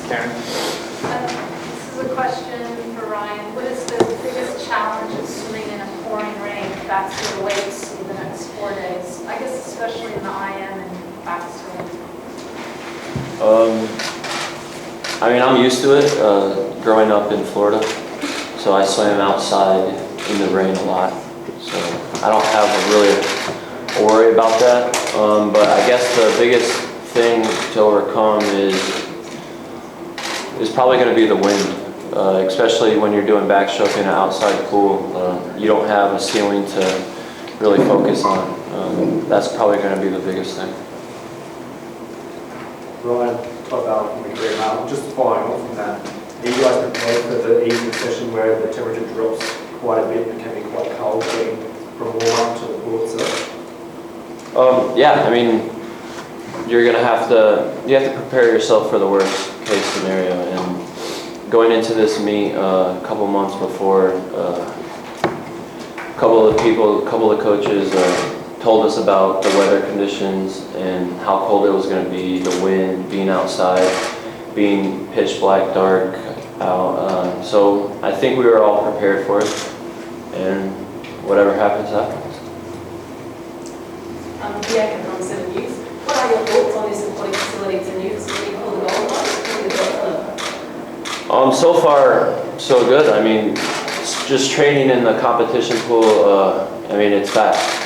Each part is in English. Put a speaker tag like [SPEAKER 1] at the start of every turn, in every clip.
[SPEAKER 1] Karen.
[SPEAKER 2] This is a question for Ryan. What is the biggest challenge of swimming in a pouring rain back to the lakes for the next 4 days? I guess especially in the IM and backswim.
[SPEAKER 3] I mean, I'm used to it, growing up in Florida, so I swam outside in the rain a lot, so I don't have really a worry about that, but I guess the biggest thing to overcome is probably going to be the wind, especially when you're doing backstroke in an outside pool. You don't have a ceiling to really focus on. That's probably going to be the biggest thing.
[SPEAKER 1] Ryan, top out from the career now. Just following on from that, are you guys prepared for the evening session where the temperature drops quite a bit and can be quite cold getting from warm-up to the pool itself?
[SPEAKER 3] Yeah, I mean, you have to prepare yourself for the worst case scenario, and going into this meet a couple months before, a couple of coaches told us about the weather conditions and how cold it was going to be, the wind, being outside, being pitch black dark out. So I think we were all prepared for it, and whatever happens, happens.
[SPEAKER 4] Bianca from 7 News. What are your thoughts on this aquatic facility? It's a new facility for the Gold Coast.
[SPEAKER 3] So far, so good. I mean, just training in the competition pool, I mean, it's fast.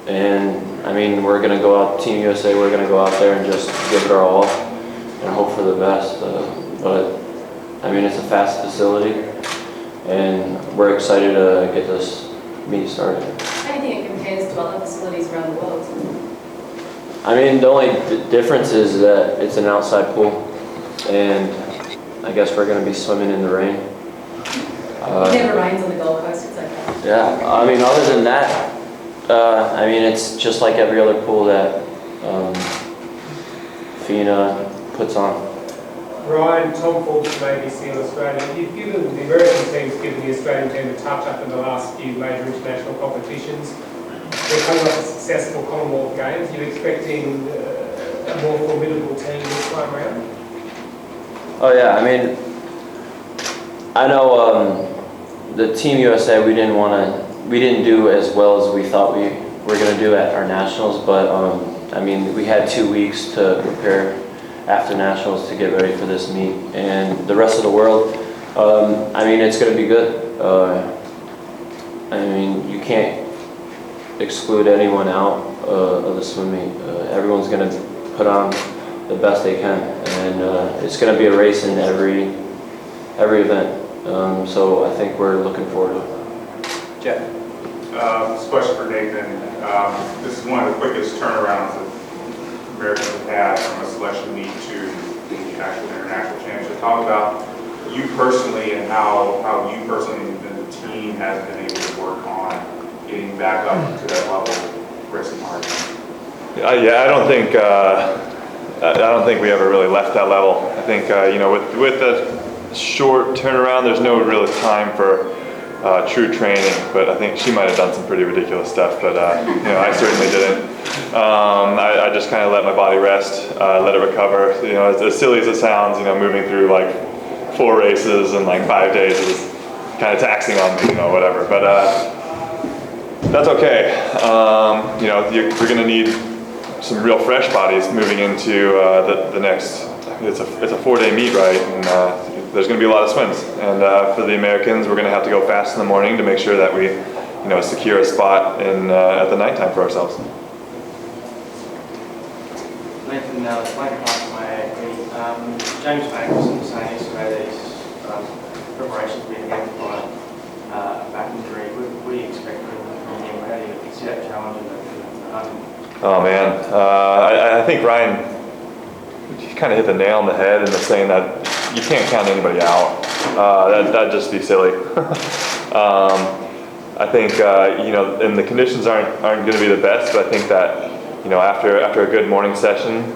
[SPEAKER 3] And I mean, we're going to go out, Team USA, we're going to go out there and just give it our all and hope for the best. But I mean, it's a fast facility, and we're excited to get this meet started.
[SPEAKER 4] How do you think it compares to other facilities around the world?
[SPEAKER 3] I mean, the only difference is that it's an outside pool, and I guess we're going to be swimming in the rain.
[SPEAKER 4] It never rains on the Gold Coast, it's okay.
[SPEAKER 3] Yeah, I mean, other than that, I mean, it's just like every other pool that FINA puts on.
[SPEAKER 5] Ryan, Tom Forbes from ABC in Australia. You've given the American team's given the Australian team a touch up in the last few major international competitions. They're coming off a successful Commonwealth Games. You're expecting a more formidable team this time around?
[SPEAKER 3] Oh yeah, I mean, I know the Team USA, we didn't do as well as we thought we were going to do at our nationals, but I mean, we had 2 weeks to prepare after nationals to get ready for this meet, and the rest of the world, I mean, it's going to be good. I mean, you can't exclude anyone out of the swim meet. Everyone's going to put on the best they can, and it's going to be a race in every event. So I think we're looking forward to it.
[SPEAKER 1] Jeff.
[SPEAKER 6] This question for Nathan. This is one of the quickest turnarounds that Americans have had from a selection meet to the actual international championship. Talk about you personally and how you personally and the team has been able to work on getting back up to that level, risk and margin.
[SPEAKER 7] Yeah, I don't think we ever really left that level. I think you know, with the short turnaround, there's no real time for true training. But I think she might have done some pretty ridiculous stuff. But you know, I certainly didn't. I just kind of let my body rest, let it recover. You know, as silly as it sounds, you know, moving through like 4 races in like 5 days is kind of taxing on me, you know, whatever. But that's okay. You know, you're going to need some real fresh bodies moving into the next. It's a 4-day meet, right? And there's going to be a lot of swims. And for the Americans, we're going to have to go fast in the morning to make sure that we, you know, secure a spot in at the nighttime for ourselves.
[SPEAKER 8] Nathan, playing part of my AAP, James Magnuson was saying yesterday that his preparation's been hampered by a back injury. What do you expect from him? How do you see that challenge in the
[SPEAKER 7] Oh man, I think Ryan, he kind of hit the nail on the head in the saying that you can't count anybody out. That'd just be silly. I think you know, and the conditions aren't going to be the best, but I think that, you know, after a good morning session,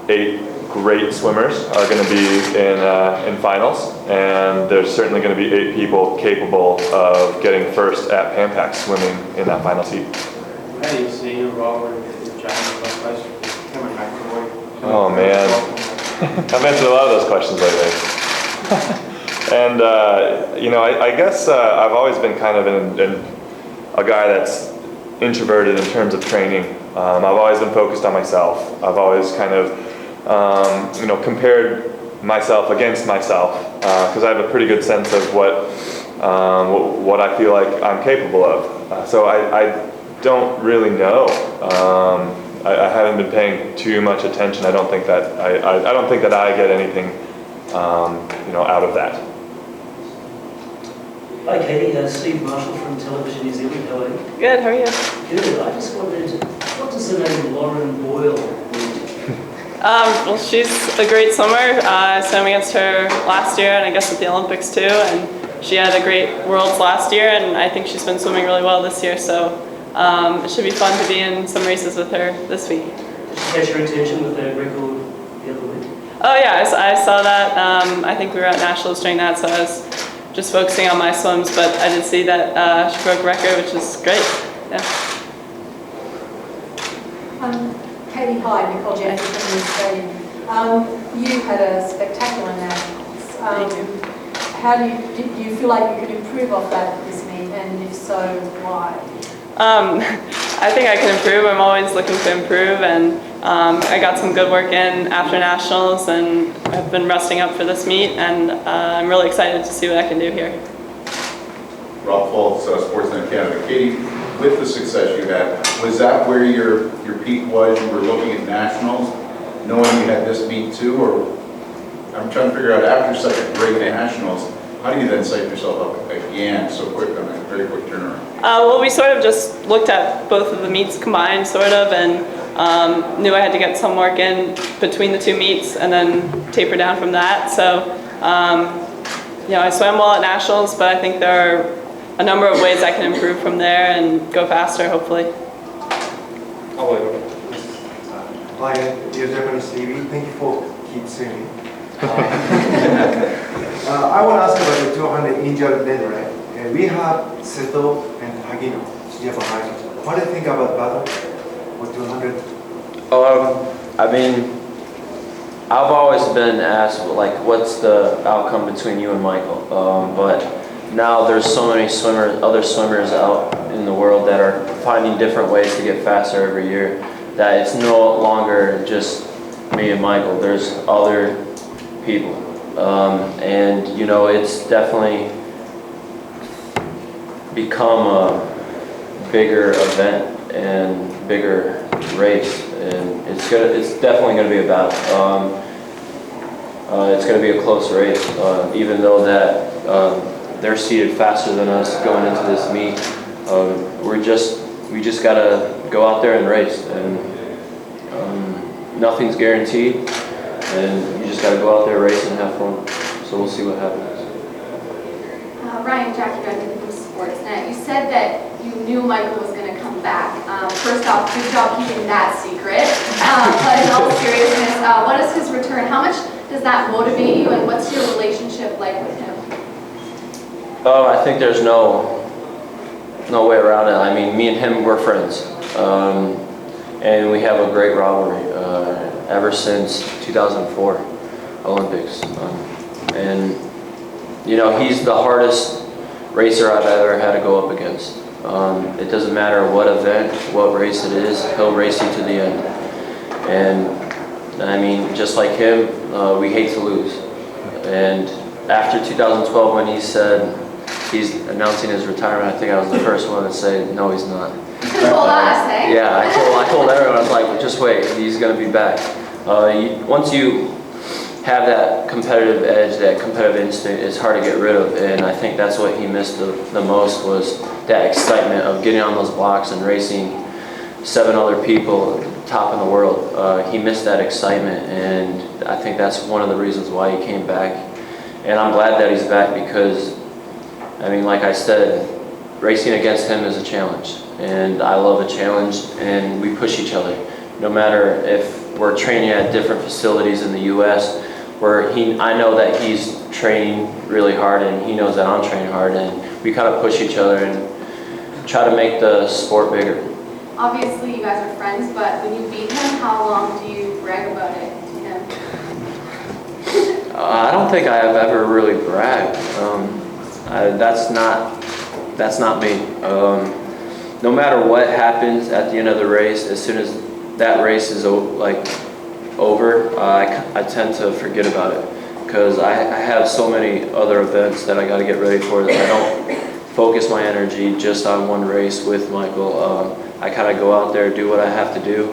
[SPEAKER 7] 8 great swimmers are going to be in finals, and there's certainly going to be 8 people capable of getting first at Pan Pac swimming in that final heat.
[SPEAKER 8] How do you see your role with James coming back to work?
[SPEAKER 7] Oh man, I've answered a lot of those questions lately. And, I guess I've always been kind of a guy that's introverted in terms of training. I've always been focused on myself. I've always kind of, compared myself against myself, because I have a pretty good sense of what I feel like I'm capable of. So I don't really know. I haven't been paying too much attention. I don't think that I don't think that I get anything, out of that.
[SPEAKER 9] Hi Katie, Steve Marshall from Television New Zealand. How are you?
[SPEAKER 10] Good, how are you?
[SPEAKER 9] Good. I just wondered, what does the name Lauren Boyle mean?
[SPEAKER 10] Well, she's a great swimmer. I swam against her last year and I guess at the Olympics too. And she had a great Worlds last year and I think she's been swimming really well this year. So it should be fun to be in some races with her this week.
[SPEAKER 9] Did she catch your attention with her record the other week?
[SPEAKER 10] Oh yeah, I saw that. I think we were at Nationals during that, so I was just focusing on my swims, but I did see that she broke a record, which is great. Yeah.
[SPEAKER 11] Katie, hi, Nicole Jeffrey from the Australian. You had a spectacular nationals. How do you feel like you could improve off that this meet, and if so, why?
[SPEAKER 10] I think I can improve. I'm always looking to improve, and I got some good work in after nationals, and I've been resting up for this meet, and I'm really excited to see what I can do here.
[SPEAKER 12] Rob Fultz, Sportsman Canada. Katie, with the success you had, was that where your peak was? You were looking at nationals, knowing you had this meet too, or I'm trying to figure out after such a great nationals, how do you then set yourself up again so quick on a very quick turnaround?
[SPEAKER 10] Well, we sort of just looked at both of the meets combined, sort of, and knew I had to get some work in between the two meets and then taper down from that. So, I swam well at nationals, but I think there are a number of ways I can improve from there and go faster, hopefully.
[SPEAKER 13] Hi, dear Japanese TV. Thank you for keep swimming. I want to ask about the 200 injured Ledecky. We have Seto and Hagino, Japan. What do you think about battle for 200?
[SPEAKER 3] I've always been asked, what's the outcome between you and Michael? But now there's so many other swimmers out in the world that are finding different ways to get faster every year, that it's no longer just me and Michael. There's other people. It's definitely become a bigger event and bigger race, and it's definitely going to be a battle. It's going to be a close race, even though that they're seeded faster than us going into this meet. We just got to go out there and race, and nothing's guaranteed, and you just got to go out there, race, and have fun. So we'll see what happens.
[SPEAKER 14] Ryan, Jackie Redmond from Sportsnet. You said that you knew Michael was going to come back. First off, good job keeping that secret. But in all seriousness, what is his return? How much does that motivate you, and what's your relationship like with him?
[SPEAKER 3] I think there's no way around it. I mean, me and him, we're friends. And we have a great rivalry ever since 2004 Olympics. He's the hardest racer I've ever had to go up against. It doesn't matter what event, what race it is, he'll race you to the end. And just like him, we hate to lose. And after 2012, when he said he's announcing his retirement, I think I was the first one to say, no, he's not.
[SPEAKER 14] You could have told us, eh?
[SPEAKER 3] Yeah, I told everyone, I was like, just wait, he's going to be back. Once you have that competitive edge, that competitive instinct, it's hard to get rid of, and I think that's what he missed the most, was that excitement of getting on those blocks and racing 7 other people, top in the world. He missed that excitement, and I think that's one of the reasons why he came back. And I'm glad that he's back because, like I said, racing against him is a challenge, and I love a challenge, and we push each other. No matter if we're training at different facilities in the U.S., where I know that he's training really hard, and he knows that I'm training hard, and we kind of push each other and try to make the sport bigger.
[SPEAKER 14] Obviously, you guys are friends, but when you beat him, how long do you brag about it to him?
[SPEAKER 3] I don't think I have ever really bragged. That's not me. No matter what happens at the end of the race, as soon as that race is over, I tend to forget about it because I have so many other events that I got to get ready for that I don't focus my energy just on one race with Michael. I kind of go out there, do what I have to do.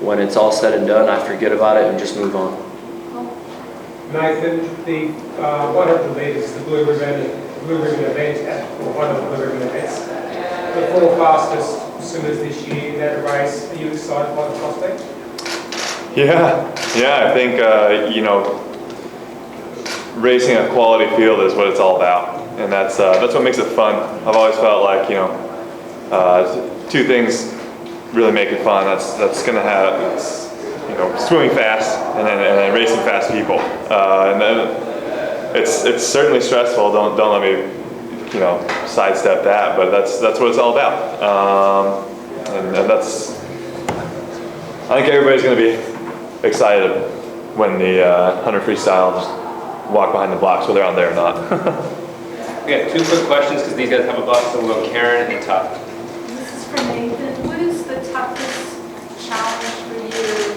[SPEAKER 3] When it's all said and done, I forget about it and just move on.
[SPEAKER 5] Nathan, one of the leaders, the Blue Ribbon event, or one of the Blue Ribbon events, the 4 fastest swimmers this year in that race. Are you excited by the prospect?
[SPEAKER 7] Yeah, I think, racing a quality field is what it's all about. And that's what makes it fun. I've always felt like, 2 things really make it fun. That's going to have, swimming fast and then racing fast people. And then it's certainly stressful. Don't let me, sidestep that. But that's what it's all about. And that's. I think everybody's going to be excited when the 100 freestyle just walk behind the blocks, whether they're on there or not.
[SPEAKER 15] We got 2 quick questions because these guys have a buck, so we'll go Karen and Tuck.
[SPEAKER 2] This is for Nathan. What is the toughest challenge for you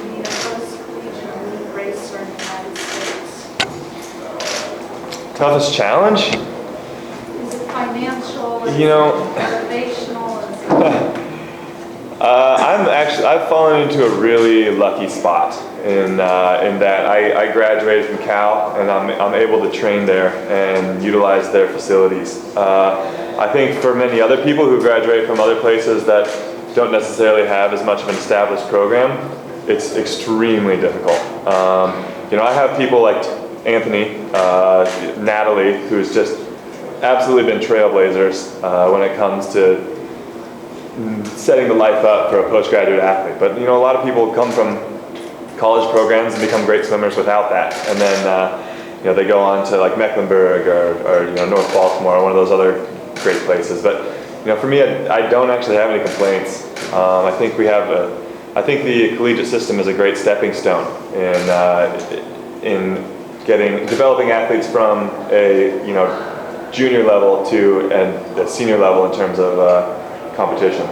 [SPEAKER 2] being a post-collegiate elite racer in the United States?
[SPEAKER 7] Toughest challenge?
[SPEAKER 2] Is it financial? Is it motivational?
[SPEAKER 7] I've fallen into a really lucky spot in that I graduated from Cal and I'm able to train there and utilize their facilities. I think for many other people who graduate from other places that don't necessarily have as much of an established program, it's extremely difficult. I have people like Anthony, Natalie, who's just absolutely been trailblazers when it comes to setting the life up for a postgraduate athlete. But a lot of people come from college programs and become great swimmers without that, and then they go on to like Mecklenburg or North Baltimore or one of those other great places. But for me, I don't actually have any complaints. I think the collegiate system is a great stepping stone in developing athletes from a junior level to a senior level in terms of competition.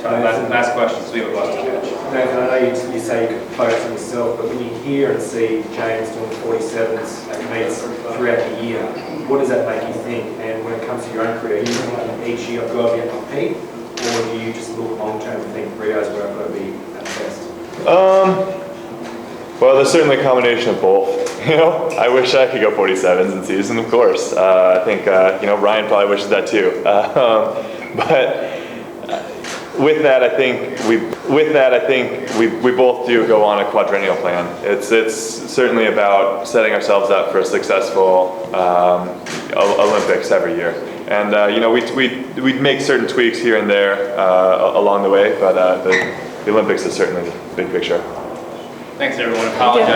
[SPEAKER 15] Last question, so we have a bus to catch.
[SPEAKER 1] Nathan, I know you say you can focus on yourself, but when you hear and see James doing 47s at meets throughout the year, what does that make you think? And when it comes to your own career, are you thinking each year I've got to be at my peak, or do you just look long term and think Rio's where I've got to be at the best?
[SPEAKER 7] Well, there's certainly a combination of both. I wish I could go 47s in season, of course. I think Ryan probably wishes that too. But with that, I think we both do go on a quadrennial plan. It's certainly about setting ourselves up for a successful Olympics every year. And we make certain tweaks here and there along the way, but the Olympics is certainly the big picture.
[SPEAKER 15] Thanks, everyone. Apologize.